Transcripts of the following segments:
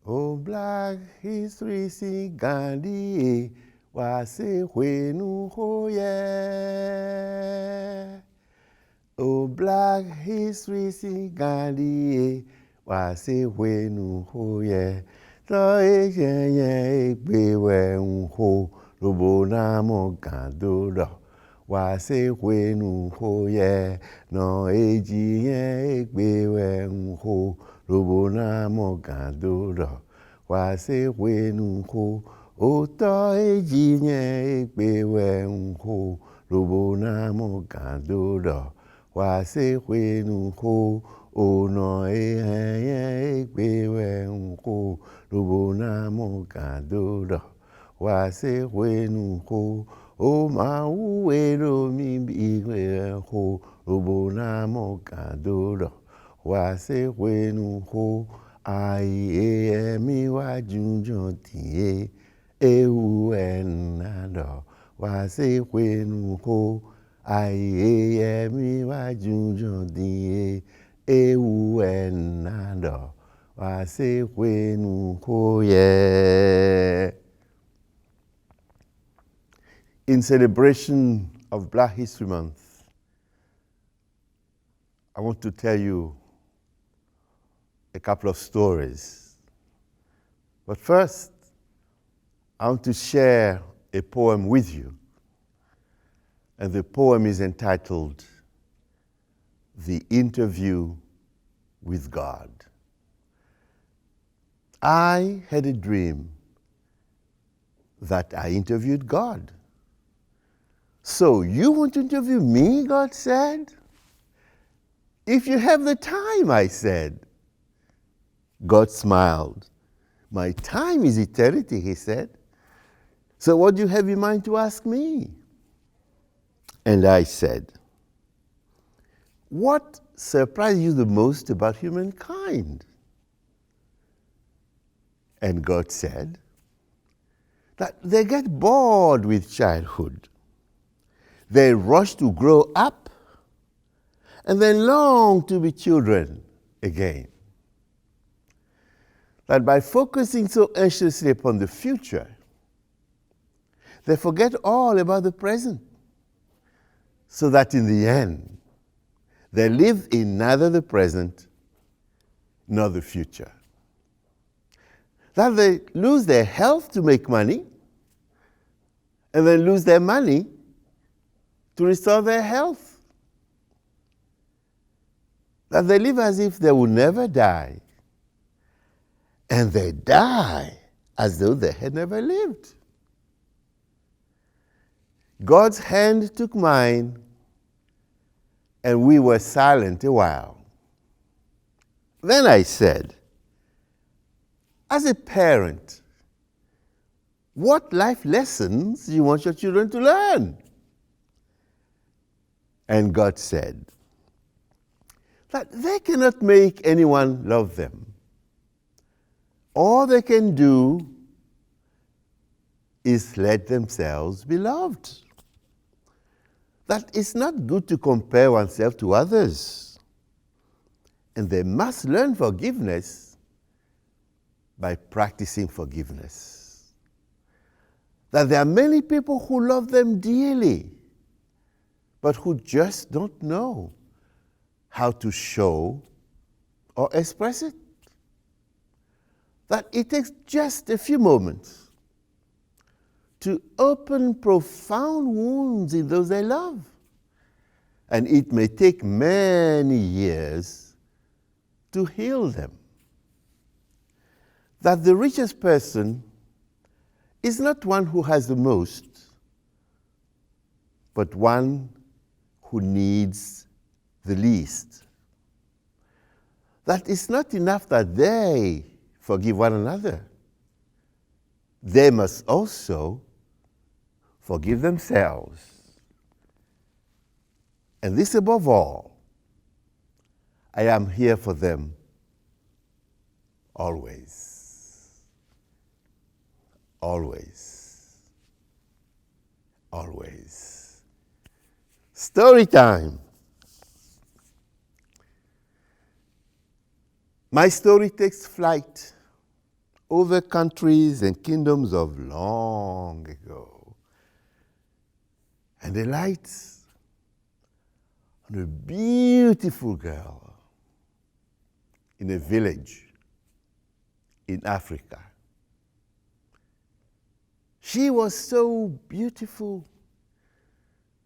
Oh, Black History si Gandhi wase wenu hoye. Oh, Black History si Gandhi wase wenu hoye. So ye egbe wenho lobo na mo gandoro wase wenu hoye. No eji ye egbe wenho lobo na mo gandoro wase wenu ho. Oto eji ye egbe wenho lobo na mo gandoro wase wenu ho. Ono ye egbe wenho lobo na mo gandoro wase wenu ho. O ma uwero mi biwe ho lobo na mo gandoro wase wenu ho. Ai mi wa junjo tie ewu enado wase wenu ho. Ai mi wa junjo tie ewu enado wase wenu ho ye. In celebration of Black History Month, I want to tell you a couple of stories. But first, I want to share a poem with you. And the poem is entitled, The Interview with God. I had a dream that I interviewed God. So you want to interview me, God said? If you have the time, I said. God smiled. My time is eternity, he said. So what do you have in mind to ask me? And I said, what surprised you the most about humankind? And God said, that they get bored with childhood. They rush to grow up and then long to be children again. That by focusing so anxiously upon the future, they forget all about the present, so that in the end, they live in neither the present nor the future. That they lose their health to make money, and then lose their money to restore their health. That they live as if they will never die, and they die as though they had never lived. God's hand took mine, and we were silent a while. Then I said, as a parent, what life lessons do you want your children to learn? And God said, that they cannot make anyone love them. All they can do is let themselves be loved. That it's not good to compare oneself to others. And they must learn forgiveness by practicing forgiveness. That there are many people who love them dearly, but who just don't know how to show or express it. That it takes just a few moments to open profound wounds in those they love. And it may take many years to heal them. That the richest person is not one who has the most, but one who needs the least. That it's not enough that they forgive one another. They must also forgive themselves. And this above all, I am here for them always. Always. Always. Story time. My story takes flight over countries and kingdoms of long ago. And the lights on a beautiful girl in a village in Africa. She was so beautiful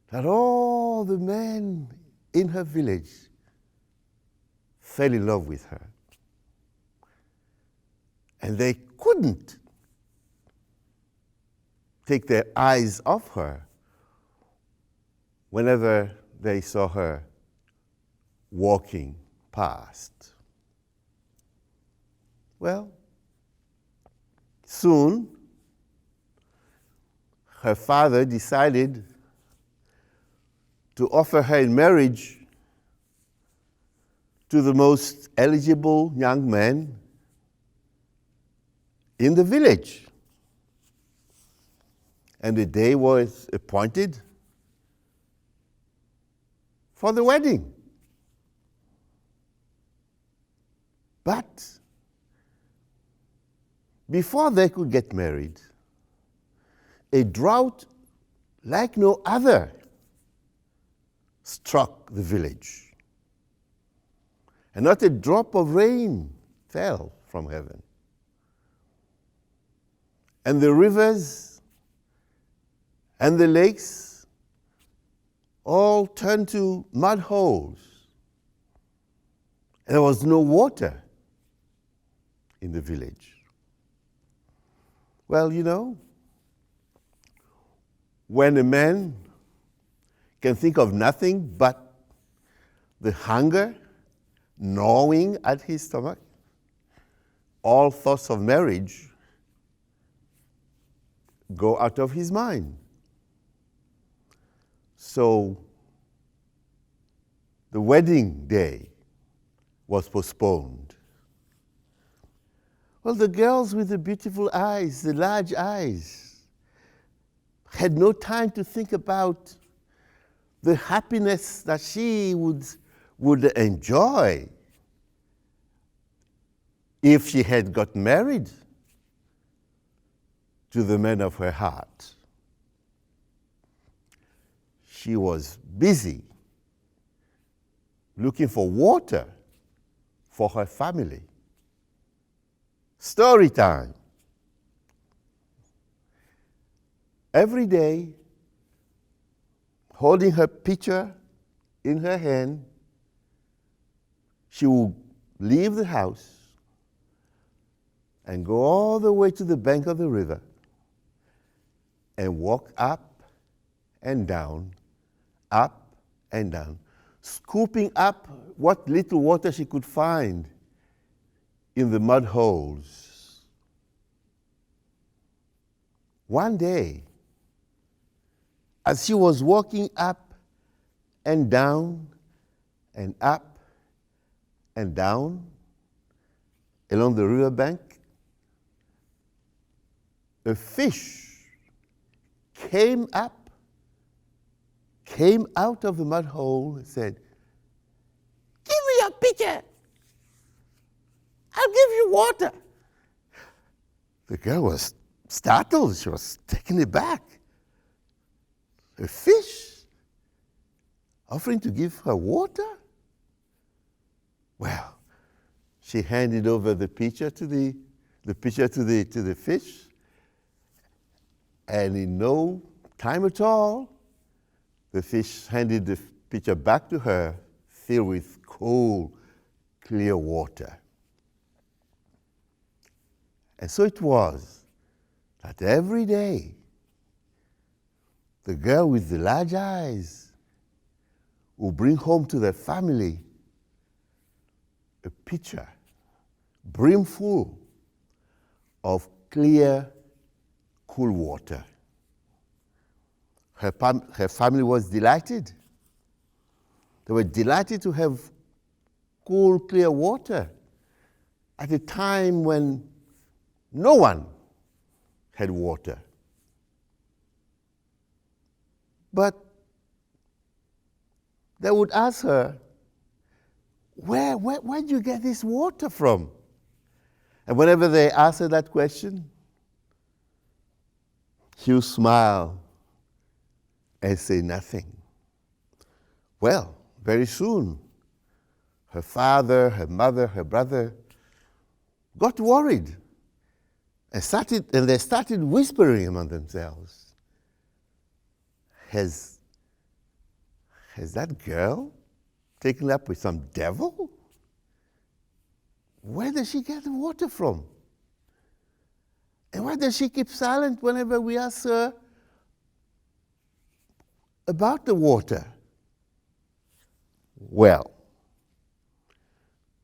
that all the men in her village fell in love with her. And they couldn't take their eyes off her whenever they saw her walking past. Well, soon her father decided to offer her in marriage to the most eligible young man in the village. And the day was appointed for the wedding. But before they could get married, a drought like no other struck the village. And not a drop of rain fell from heaven. And the rivers and the lakes all turned to mud holes. And there was no water in the village. Well, you know, when a man can think of nothing but the hunger gnawing at his stomach, all thoughts of marriage go out of his mind. So the wedding day was postponed. Well, the girls with the beautiful eyes, the large eyes, had no time to think about the happiness that she would enjoy if she had got married to the man of her heart. She was busy looking for water for her family. Story time. Every day, holding her pitcher in her hand, she would leave the house and go all the way to the bank of the river and walk up and down, scooping up what little water she could find in the mud holes. One day, as she was walking up and down and up and down along the riverbank, a fish came out of the mud hole and said, "Give me your pitcher. I'll give you water." The girl was startled. She was taken aback. A fish offering to give her water? Well, she handed over the pitcher to the fish, and in no time at all, the fish handed the pitcher back to her, filled with cool, clear water. And so it was that every day, the girl with the large eyes would bring home to their family a pitcher brimful of clear, cool water. Her family was delighted. They were delighted to have cool, clear water at a time when no one had water. But they would ask her, where do you get this water from? And whenever they ask her that question, she'll smile and say nothing. Well, very soon, her father, her mother, her brother got worried and they started whispering among themselves. Has that girl taken up with some devil? Where does she get the water from? And why does she keep silent whenever we ask her about the water? Well,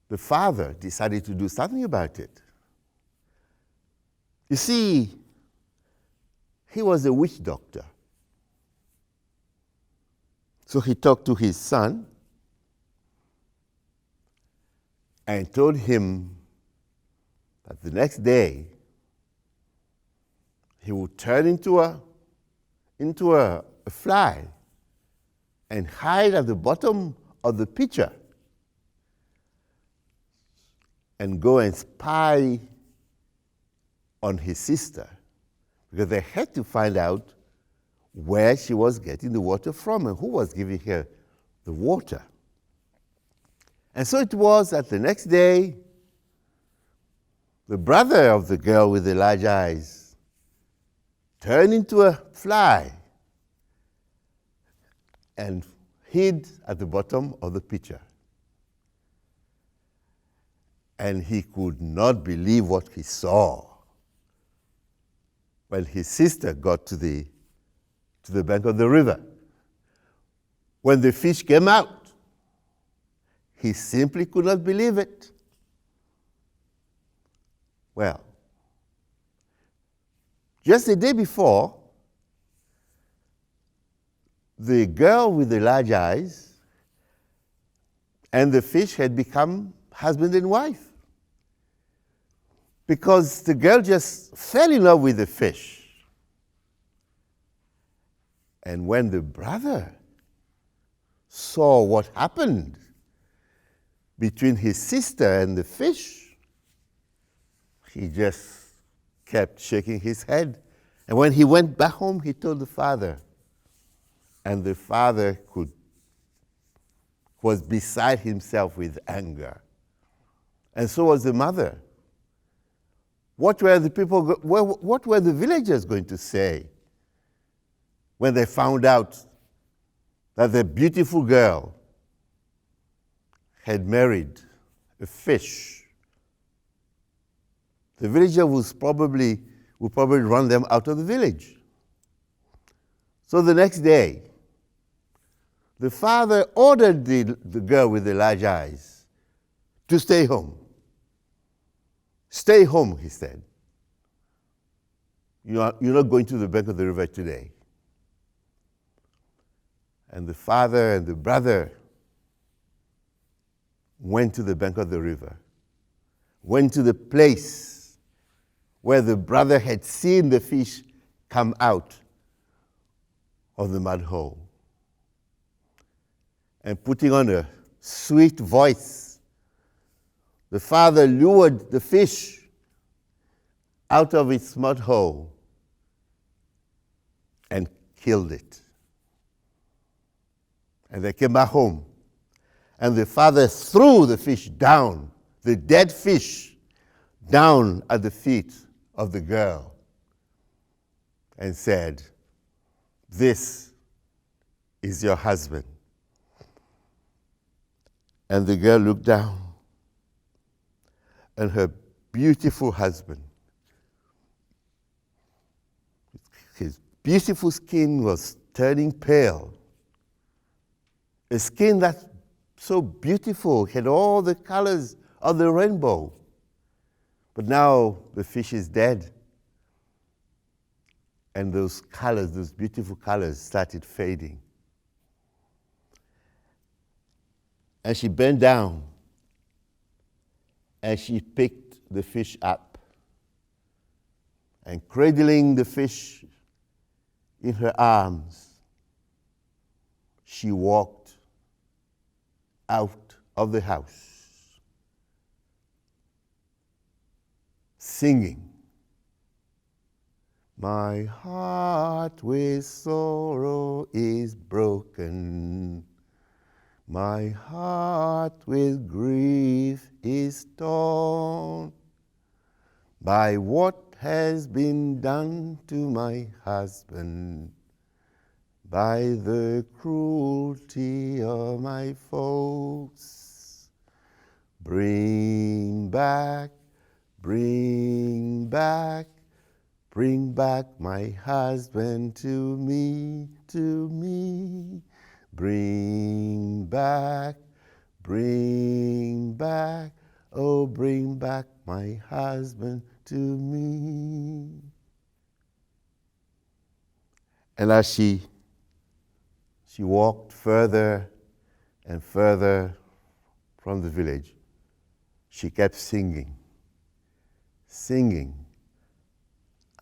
the father decided to do something about it. You see, he was a witch doctor. So he talked to his son and told him that the next day he would turn into a fly and hide at the bottom of the pitcher and go and spy on his sister, because they had to find out where she was getting the water from and who was giving her the water. And so it was that the next day, the brother of the girl with the large eyes turned into a fly and hid at the bottom of the pitcher. And he could not believe what he saw when his sister got to the bank of the river. When the fish came out, he simply could not believe it. Well, just the day before, the girl with the large eyes and the fish had become husband and wife, because the girl just fell in love with the fish. And when the brother saw what happened between his sister and the fish, he just kept shaking his head. And when he went back home, he told the father. And the father was beside himself with anger. And so was the mother. What were the villagers going to say when they found out that the beautiful girl had married a fish? The villager would probably run them out of the village. So the next day, the father ordered the girl with the large eyes to stay home. Stay home, he said. You're not going to the bank of the river today. And the father and the brother went to the bank of the river, went to the place where the brother had seen the fish come out of the mud hole. And putting on a sweet voice, the father lured the fish out of its mud hole and killed it. And they came back home, and the father threw the fish down, the dead fish, down at the feet of the girl, and said, "This is your husband." And the girl looked down, and her beautiful husband, his beautiful skin was turning pale. A skin that's so beautiful, had all the colors of the rainbow. But now the fish is dead. And those colors, those beautiful colors, started fading. And she bent down and she picked the fish up. And cradling the fish in her arms, she walked out of the house. singing. My heart with sorrow is broken. My heart with grief is torn by what has been done to my husband, by the cruelty of my folks. Bring back, bring back, bring back my husband to me, to me. Bring back, oh bring back my husband to me. And as she walked further and further from the village, she kept singing, singing,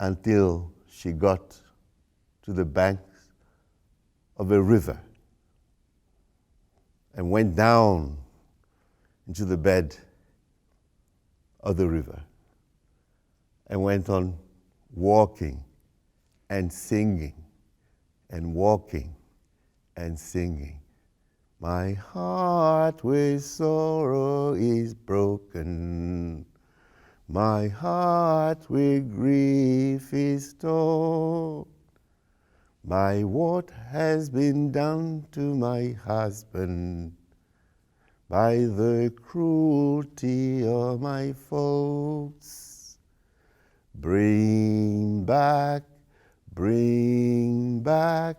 until she got to the banks of a river and went down into the bed of the river and went on walking and singing and walking and singing. My heart with sorrow is broken. My heart with grief is torn by what has been done to my husband, by the cruelty of my folks. Bring back, bring back,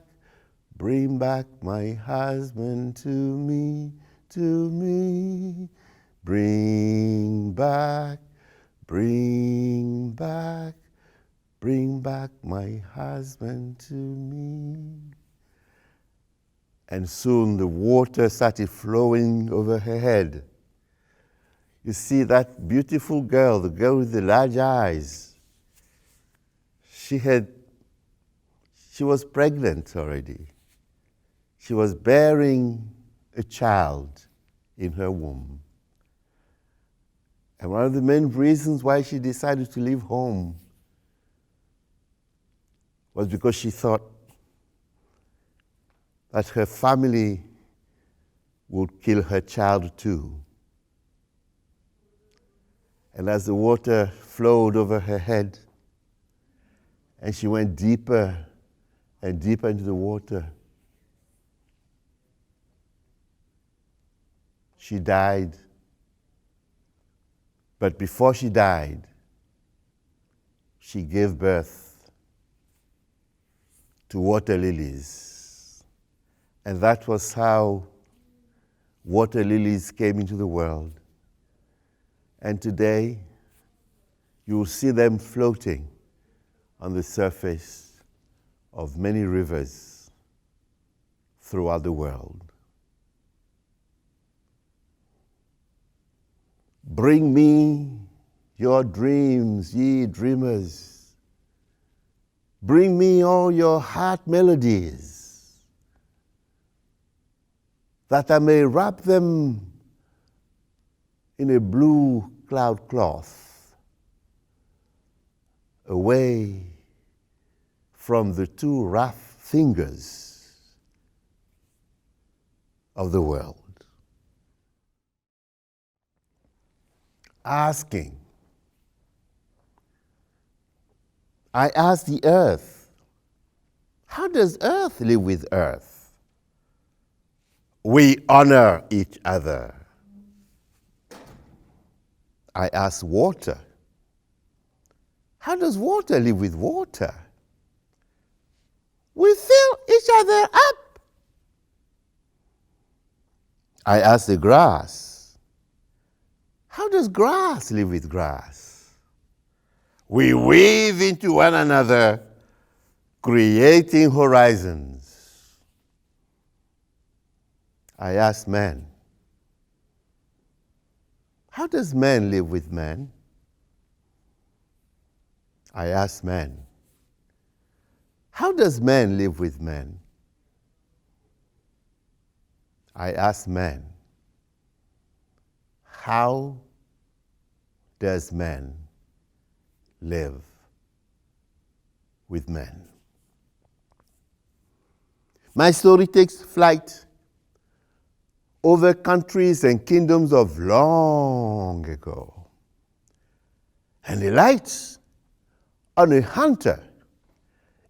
bring back my husband to me, to me. Bring back, bring back, bring back my husband to me. And soon the water started flowing over her head. You see that beautiful girl, the girl with the large eyes, she was pregnant already. She was bearing a child in her womb. And one of the main reasons why she decided to leave home was because she thought that her family would kill her child too. And as the water flowed over her head, and she went deeper and deeper into the water, she died. But before she died, she gave birth to water lilies. And that was how water lilies came into the world. And today, you will see them floating on the surface of many rivers throughout the world. Bring me your dreams, ye dreamers. Bring me all your heart melodies, that I may wrap them in a blue cloud cloth, away from the too rough fingers of the world. Asking, I ask the earth, how does earth live with earth? We honor each other. I ask water, how does water live with water? We fill each other up. I ask the grass, how does grass live with grass? We weave into one another, creating horizons. I ask man, how does man live with man? I ask man, how does man live with man? I ask man, how does man live with men. My story takes flight over countries and kingdoms of long ago, and it lights on a hunter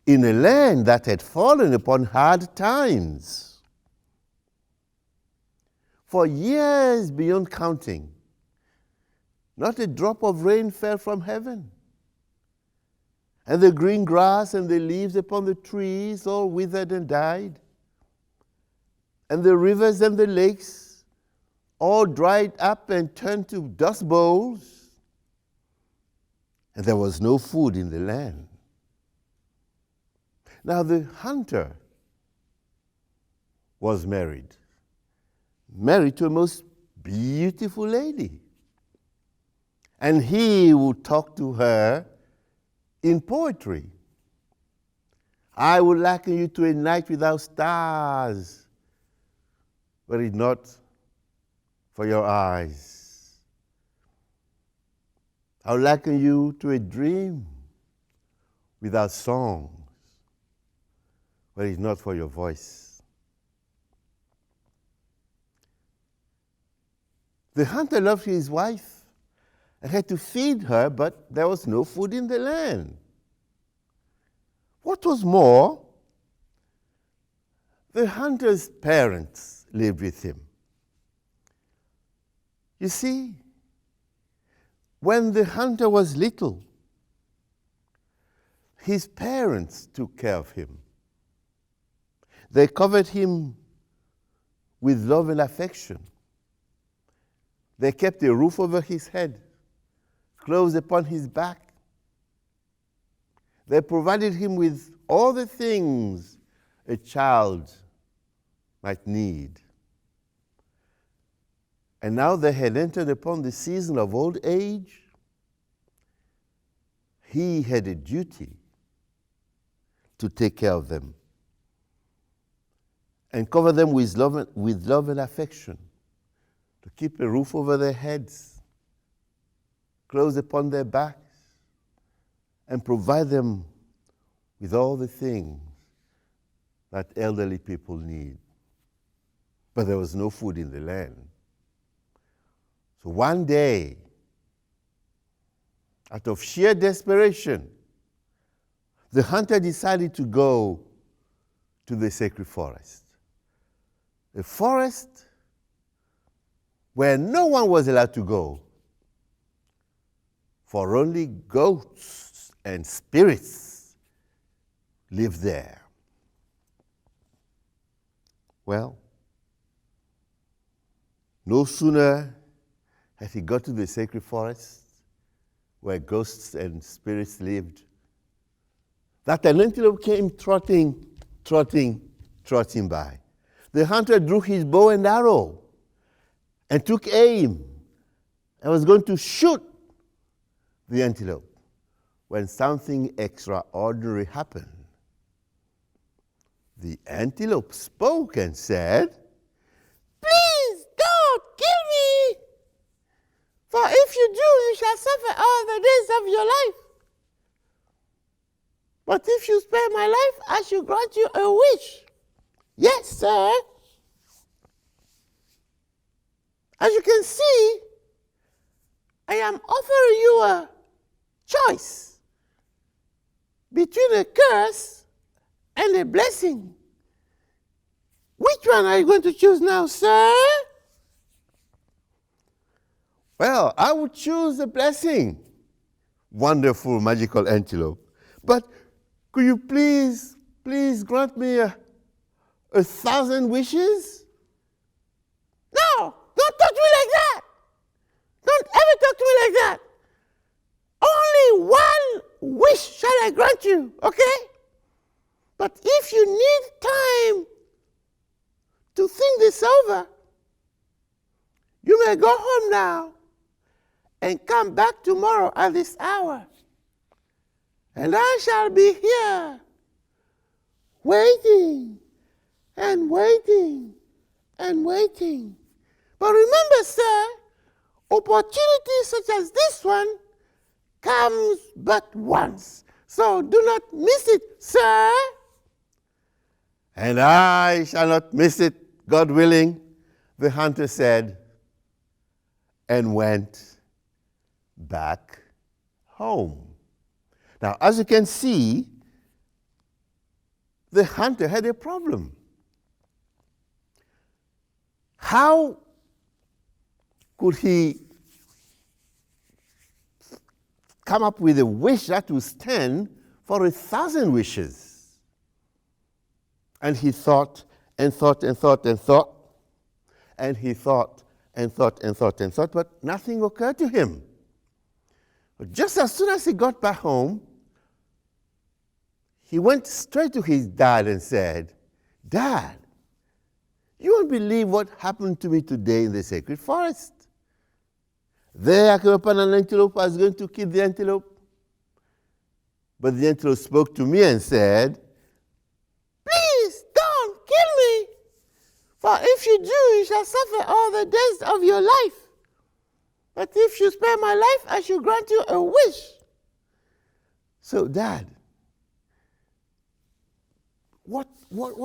in a land that had fallen upon hard times. For years beyond counting, not a drop of rain fell from heaven, and the green grass and the leaves upon the trees all withered and died, and the rivers and the lakes all dried up and turned to dust bowls, and there was no food in the land. Now the hunter was married to a most beautiful lady, and he would talk to her in poetry. I would liken you to a night without stars, were it not for your eyes. I would liken you to a dream without songs, were it not for your voice. The hunter loved his wife and had to feed her, but there was no food in the land. What was more, the hunter's parents lived with him. You see, when the hunter was little, his parents took care of him. They covered him with love and affection. They kept a roof over his head, clothes upon his back. They provided him with all the things a child might need. And now they had entered upon the season of old age. He had a duty to take care of them and cover them with love and affection, to keep a roof over their heads, clothes upon their backs, and provide them with all the things that elderly people need. But there was no food in the land. So one day, out of sheer desperation, the hunter decided to go to the sacred forest. A forest where no one was allowed to go, for only goats and spirits lived there. Well, no sooner had he got to the sacred forest where ghosts and spirits lived, that an antelope came trotting by. The hunter drew his bow and arrow and took aim and was going to shoot the antelope when something extraordinary happened. The antelope spoke and said, "Please don't kill me, for if you do, you shall suffer all the days of your life. But if you spare my life, I shall grant you a wish." "Yes, sir." As you can see, I am offering you a choice between a curse and a blessing. Which one are you going to choose now, sir? "Well, I would choose the blessing, wonderful magical antelope. But could you please grant me 1,000 wishes?" "No, don't talk to me like that. Don't ever talk to me like that. Only one wish shall I grant you, okay? But if you need time to think this over, you may go home now and come back tomorrow at this hour. And I shall be here waiting and waiting and waiting. But remember, sir, opportunities such as this one comes but once, so do not miss it, sir. And I shall not miss it, God willing, the hunter said, and went back home. Now, as you can see, the hunter had a problem. How could he come up with a wish that would stand for 1,000 wishes? And he thought and thought and thought and thought, and he thought and thought and thought and thought, but nothing occurred to him. But just as soon as he got back home, he went straight to his dad and said, Dad, you won't believe what happened to me today in the sacred forest. There I came upon an antelope. I was going to kill the antelope. But the antelope spoke to me and said, Please don't kill me, for if you do, you shall suffer all the days of your life. But if you spare my life, I shall grant you a wish. So, Dad, what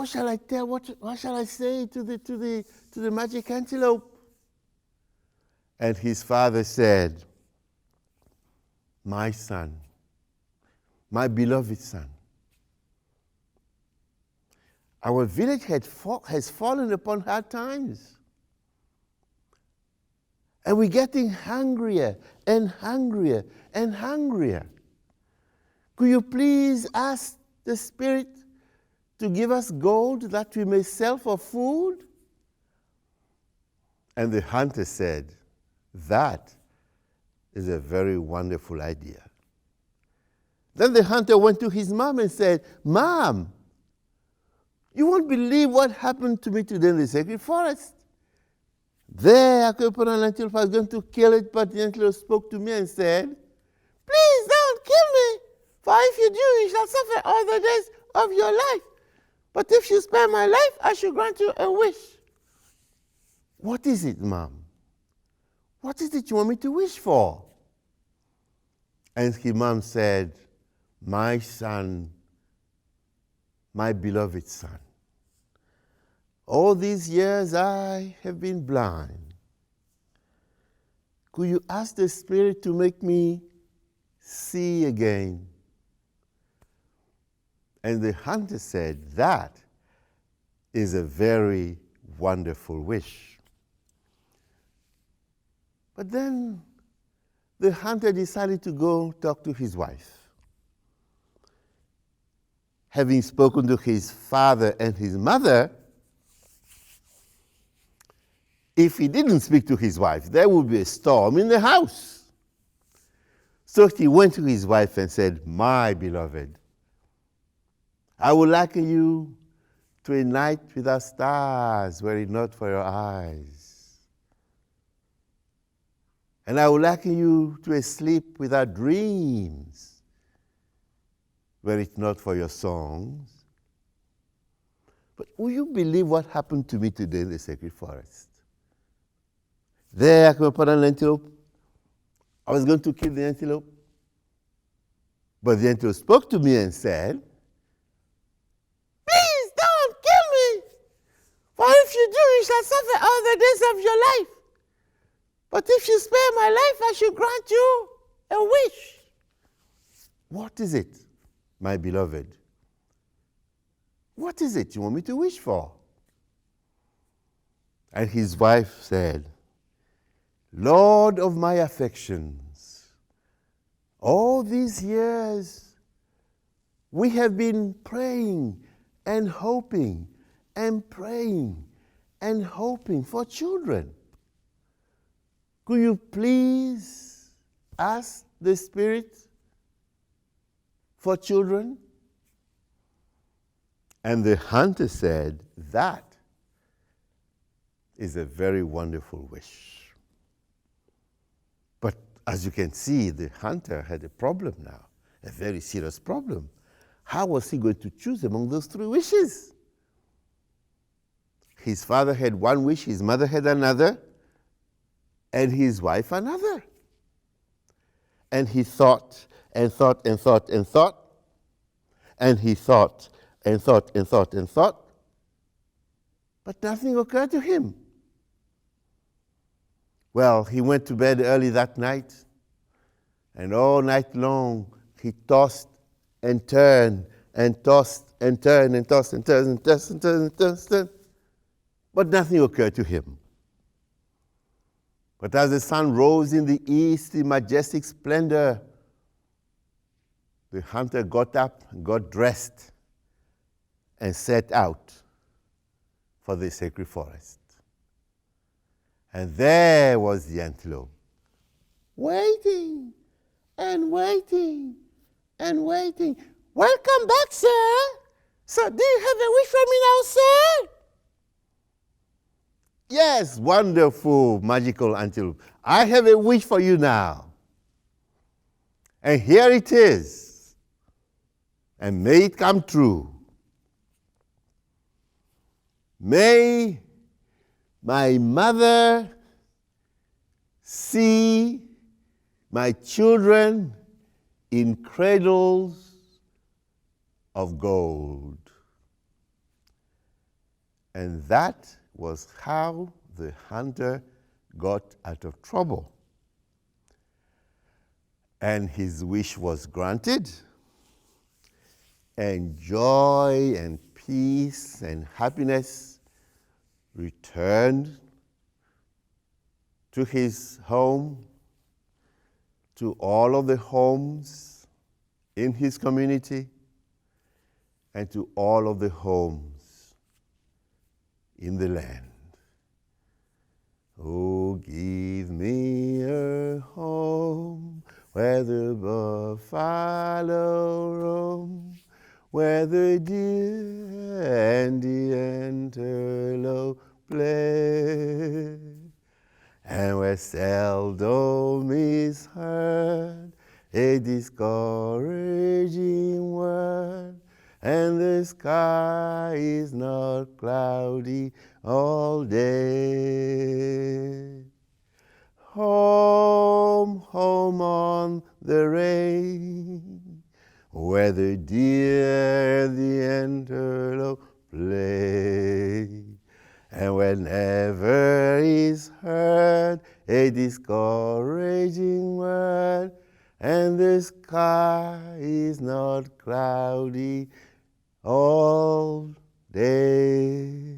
shall I tell? What shall I say to the magic antelope? And his father said, My son, my beloved son, our village has fallen upon hard times. And we're getting hungrier and hungrier and hungrier. Could you please ask the Spirit to give us gold that we may sell for food? And the hunter said, That is a very wonderful idea. Then the hunter went to his mom and said, Mom, you won't believe what happened to me today in the sacred forest. There I came upon an antelope. I was going to kill it, but the antelope spoke to me and said, Please don't kill me, for if you do, you shall suffer all the days of your life. But if you spare my life, I shall grant you a wish. What is it, Mom? What is it you want me to wish for? And his mom said, My son, my beloved son, all these years I have been blind. Could you ask the Spirit to make me see again? And the hunter said, That is a very wonderful wish. But then the hunter decided to go talk to his wife. Having spoken to his father and his mother, if he didn't speak to his wife, there would be a storm in the house. So he went to his wife and said, My beloved, I would liken you to a night without stars were it not for your eyes. And I would liken you to a sleep without dreams were it not for your songs. But will you believe what happened to me today in the sacred forest? There I came upon an antelope. I was going to kill the antelope. But the antelope spoke to me and said, Please don't kill me, for if you do, you shall suffer all the days of your life. But if you spare my life, I shall grant you a wish. What is it, my beloved? What is it you want me to wish for? And his wife said, Lord of my affections, all these years we have been praying and hoping and praying and hoping for children. Could you please ask the Spirit for children? And the hunter said, That is a very wonderful wish. But as you can see, the hunter had a problem now, a very serious problem. How was he going to choose among those three wishes? His father had one wish, his mother had another, and his wife another. And he thought and thought and thought and thought. And he thought and thought and thought and thought. But nothing occurred to him. Well, he went to bed early that night. And all night long, he tossed and turned and tossed and turned and tossed and turned and tossed and turned and tossed. But nothing occurred to him. But as the sun rose in the east in majestic splendor, the hunter got up, got dressed, and set out for the sacred forest. And there was the antelope, waiting and waiting and waiting. Welcome back, sir. So do you have a wish for me now, sir? Yes, wonderful, magical antelope. I have a wish for you now. And here it is. And may it come true. May my mother see my children in cradles of gold. And that was how the hunter got out of trouble. And his wish was granted, and joy and peace and happiness returned to his home, to all of the homes in his community, and to all of the homes in the land. Oh, give me a home where the buffalo roam, where the deer and the antelope play, and where seldom is heard a discouraging word, and the sky is not cloudy all day. Home, home on the range, where the deer and the antelope play, and whenever is heard a discouraging word, and the sky is not cloudy all day.